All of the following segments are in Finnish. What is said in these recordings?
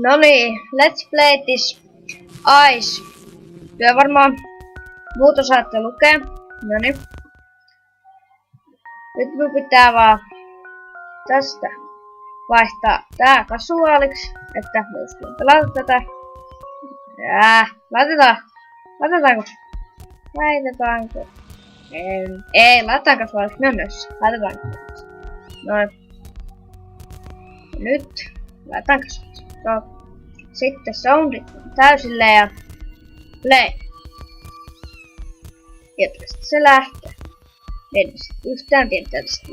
No niin, let's play this Ice. Työ varmaan muuta saatte lukea. No niin. Nyt minun pitää vaan tästä vaihtaa tää kasuaaliksi, että myös pelata tätä. Laitetaanko? Ei, laitetaan kasuaaliksi myös. Laitetaanko? Noin. Nyt laitetaan kasuaaliksi. No. Sitten soundit täysille ja play. Ja tästä se lähtee. En yhtään tiedä tästä.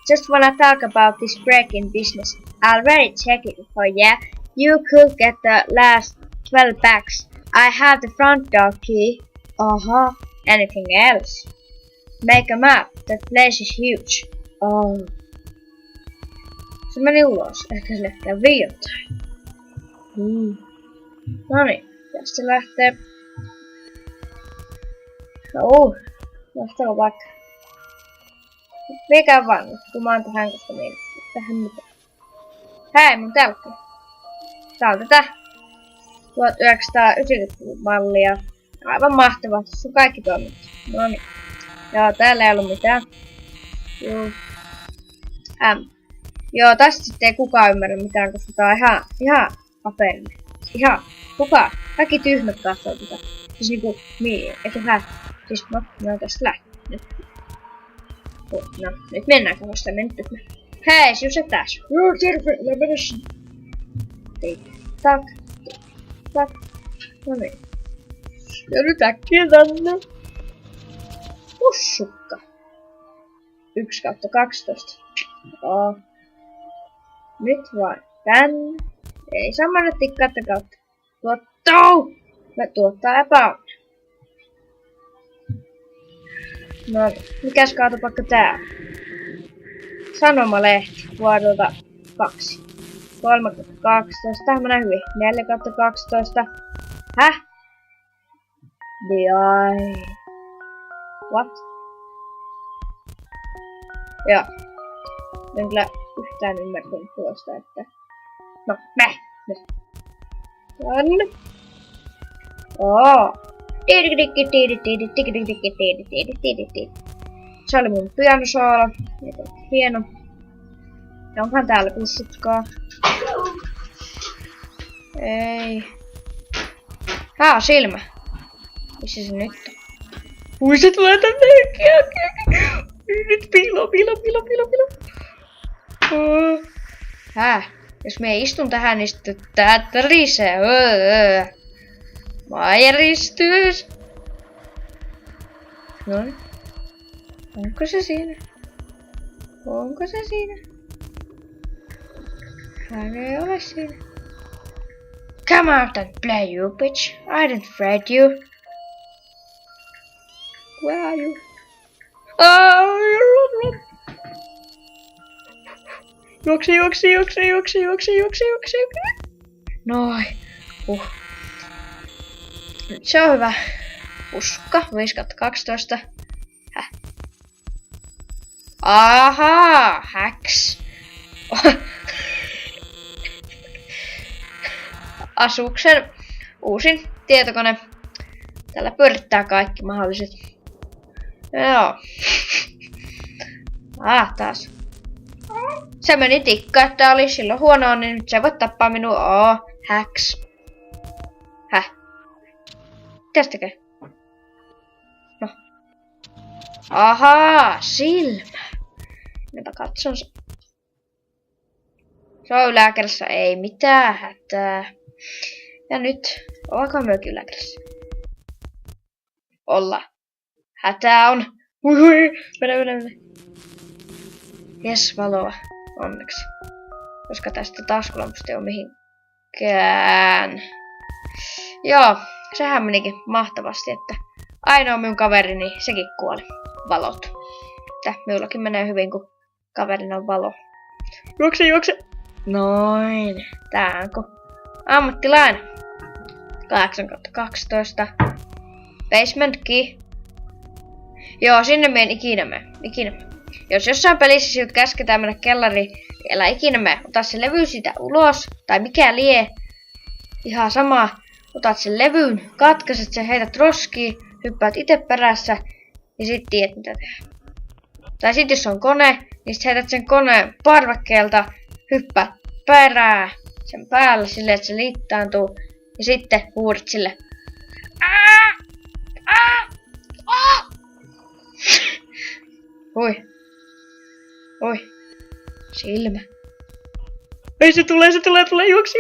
Just wanna talk about this break in business. Already check it for ya. You could get the last 12 bags. I have the front door key. Anything else? Make a map. The place is huge. Oh. Se meni ulos. Ehkä se kävi jotain. Noniin, tästä lähtee. Lähteekö vaikka? Mikä vaan, kun mä oon tähän, koska tähän mitään. Hei, mun telkkari. Tää on tätä 1990-luvun mallia. Aivan mahtavaa, tässä on kaikki toiminut. Noniin. Joo, täällä ei ollut mitään. Joo, tästä sitten ei kukaan ymmärrä mitään, koska tää on ihan paperinen. Ihan kukaan. Kaikki tyhmät katsoo tätä. Siis niinku, eikö hän? Siis no tästä lähtee. No, nyt mennäänkö vasta mennyt? Hei, sinun se tässä. Joo, terve, ja mene sinne. Tik, tak, tik, tak. No niin. Ja nyt äkkiä tänne. Pussukka. 1/12. Nyt vaan tänne. Ei saa mennä tikkaiden kautta. Tuottaa epäonnea. No, mikäs kaatopakka tää? Sanomalehti vuodelta 2. 3/12. Tähän menee hyvin. 4/12. Häh? Ai. What? Joo. En kyllä yhtään ymmärtänyt tuosta, että... No, tänne. Se oli mun pianosoolo. Hieno. Ja onhan täällä pussukkaa. Ei. Silmä. Missä se nyt on? Ui, se tulee tänne. Nyt piilo. Jos me istun tähän, niin sitten tää tärisee. Mä järjestyys. Noin. Onko se siinä? Hän ei ole siinä. Come out and play, you bitch. I didn't threat you. Where are you? Run. Juoksi. Noin. Se on hyvä. Puskka. 5/12. Häh? Ahaa. Hacks. Asuksen uusin tietokone. Tällä pyörittää kaikki mahdolliset. Joo. Taas. Se meni tikka, että oli silloin huonoa, niin nyt se voi tappaa minua. Hacks. Häh? Mitäs tekee? No. Silmä. Minäpä katson se. Se on yläkerrassa, ei mitään hätää. Ja nyt, ollaanko myökin yläkerrassa? Olla. Hätää on. Mene. Jes, valoa. Onneksi. Koska tästä taskulampusta ei ole mihinkään. Joo, sehän menikin mahtavasti, että ainoa minun kaveri, niin sekin kuoli. Valot. Että minullakin menee hyvin, kun kaverina on valo. Juokse. Noin. Tää onko ammattilainen. 8/12. Basement key. Joo, sinne me en ikinä mene. Jos jossain pelissä sinut käsketään mennä kellariin, älä ikinä mene. Ota se levy siitä ulos, tai mikä lie. Ihan sama. Otat sen levyn, katkaiset sen, heität roskiin, hyppäät itse perässä ja sit tiedät mitä tehdä. Tai sit jos on kone, niin sit heität sen koneen parvekkeelta, hyppäät perää sen päälle silleen, että se liittaantuu. Ja sitten huudat sille. Oi. Oi. Silmä. Ei se tulee, juoksi.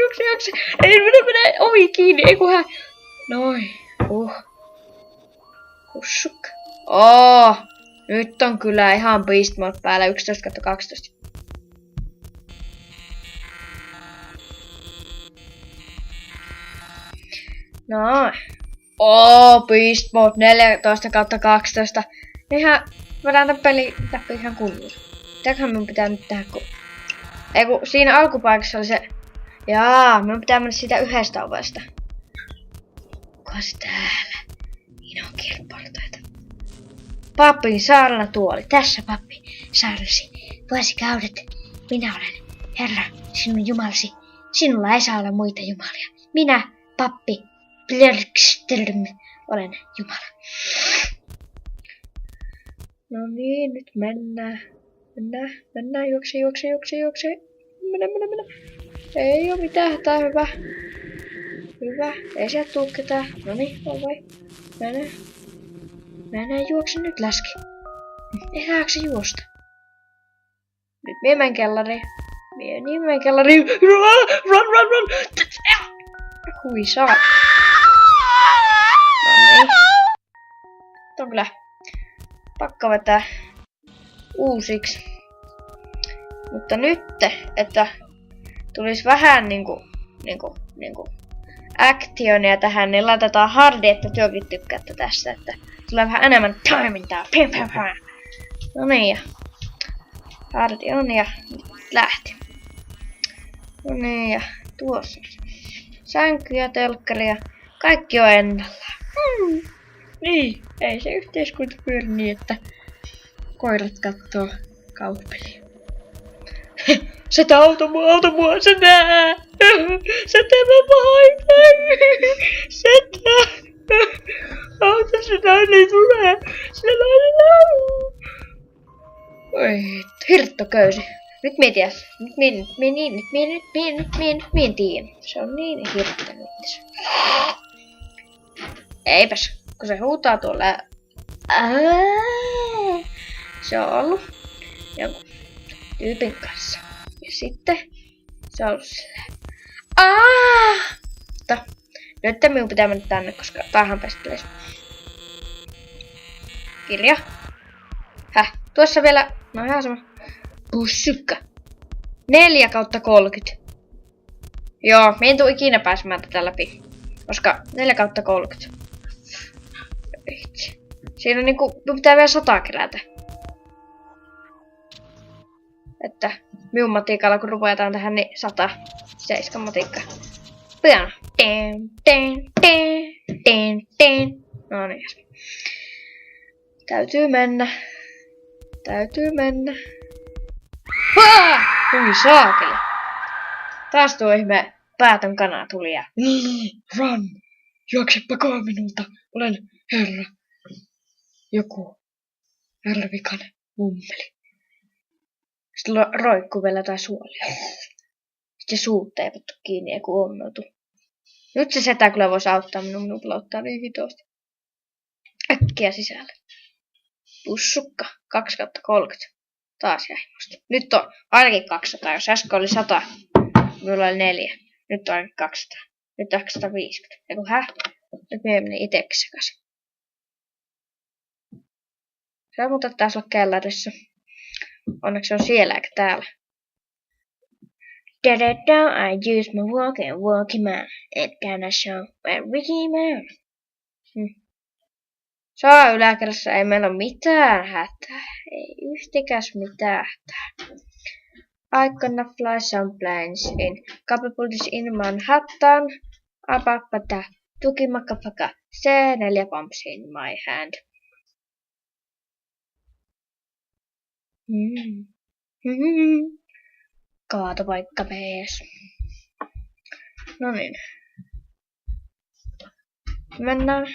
Ei, mene, ovi kiinni, ei kun hän. Noin. Kussukka. Nyt on kyllä ihan Beast Mode päällä 11/12. Noin. Beast Mode 14/12. Ihan vedään tän peli läpi ihan kunnolla. Mitäköhän minun pitää nyt tehdä kun... Ei kun siinä alkupaikassa oli se... Minun pitää mennä siitä yhdestä ovesta. Kukas täällä? Niin on kilpailutaita. Pappin saarna tuoli. Tässä pappi saarnasi. Vuosikaudet. Minä olen Herra, sinun jumalasi. Sinulla ei saa olla muita jumalia. Minä, pappi Blörkström, olen Jumala. No niin, nyt mennään. Juokse. Mennä. Ei oo mitään hätää, hyvä. Ei sieltä tuu ketään. Noniin, on vai. Mennä, juokse nyt läski. Ei saakse juosta. Nyt mie menen kellariin. Run! Hui saa. Noniin. On kyllä pakko vetää uusiksi. Mutta nyt, että tulisi vähän niinku actionia tähän, niin laitetaan hardi, että työkin tykkäätte tästä, että tulee vähän enemmän toimintaa. No niin, ja hardi on ja nyt lähti. No niin, ja tuossa sänky ja telkkari ja kaikki on ennallaan. Niin, ei se yhteiskunta pyöri niin, että koirat kattoo kauhupelia. Se auta mua, se nää! Se tee pahiten! Setä! Auta, se nainen tulee! Se nainen! Oi, hirttoköysi. Nyt mie tiedän. Se on niin hirttoinen itse. Eipäs, kun se huutaa tuolla. Se on ollut jonkun tyypin kanssa. Ja sitten se on ollut silleen. Mutta nyt minun pitää mennä tänne, koska tähän pestileis. Kirja. Tuossa vielä. No ihan sama. Pussukka. 4/30. Joo, me en tuu ikinä pääsemään tätä läpi. Koska 4/30. Siinä on niinku, pitää vielä 100 kerätä. Että minun matikalla kun rupeataan tähän, niin 100. 7 matikkaa. Piano. No niin. Täytyy mennä. Hui saakeli. Taas tuo ihme päätön kana tuli ja... Run! Juokse pakoon minulta. Olen herra. Joku härvikainen mummeli. Sitten roikkuu vielä jotain suolia. Sitten suut teipattu kiinni ja kuonnoutu. Nyt se setä kyllä voisi auttaa minun pelottaa niin hitosti. Äkkiä sisälle. Pussukka. 2/30. Taas jäi musta. Nyt on ainakin 200. Jos äsken oli 100, minulla oli 4. Nyt on ainakin 200. Nyt on 250. Eiku Nyt me meni iteksi sekaisin. Se on muuten taas olla kellarissa. Onneksi on siellä eikä täällä. I use my walkie man. It gonna show my Ricky man. Saa yläkerrassa ei meillä ole mitään hätää. Ei yhtikäs mitään hätää. I gonna fly some planes in capabilities in Manhattan. Apapata. Tukimakafaka. C4 pumps in my hand. Kaatopaikka PS. No niin. Mennään.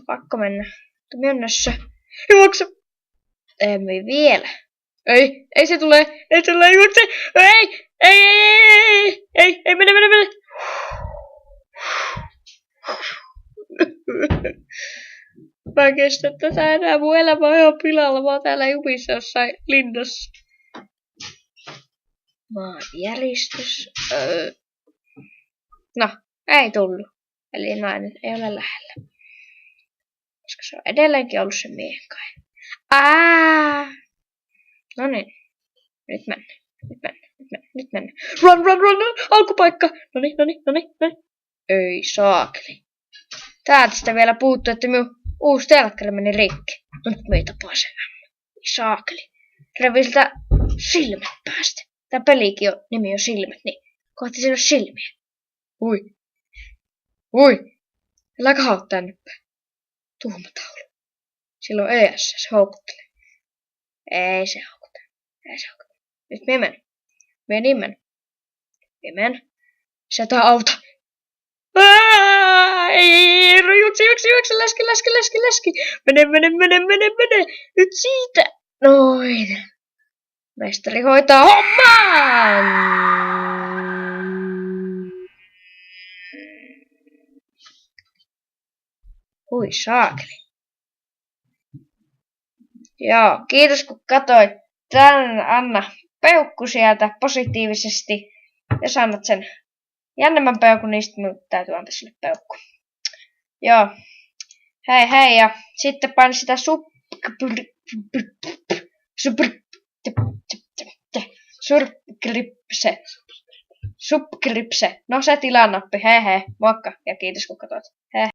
Pakko mennä. Mennessä. Juokse. Emme vielä. Ei se tule. Ei se tule. Juokse. Ei, mene. Mä en kestä tätä enää. Mun elämä on ihan pilalla. Mä oon täällä jumissa jossain linnassa. Maanjäristys. No, ei tullut. Eli nainen ei ole lähellä. Koska se on edelleenkin ollut sen miehen kai. No niin. Nyt mennään. Run! Alkupaikka! Noniin. Ei saakeli. Täältä sitä vielä puuttuu, että minun uusi telkkari meni rikki. No nyt me ei tapaa sen. Ei saakeli. Revi siltä silmät päästä. Tää pelikin nimi on silmät, niin kohta siinä on silmiä. Ui. Älä kahaa tänne päin. Tuhmataulu. Silloin ES, se houkuttelee. Ei se houkuta. Nyt me menen. Se tää auta. Ei, juokse, läski. Mene. Nyt siitä. Noin. Mestari hoitaa homman. Hui saakeli. Joo, kiitos kun katsoit tän. Anna peukku sieltä positiivisesti. Jos annat sen jännemmän peukun, niin sitten minun täytyy antaa sille peukku. Joo. Hei ja sitten paina sitä subscripse. No se tilanappi. Hei. Moikka ja kiitos kun katsoit. Hei.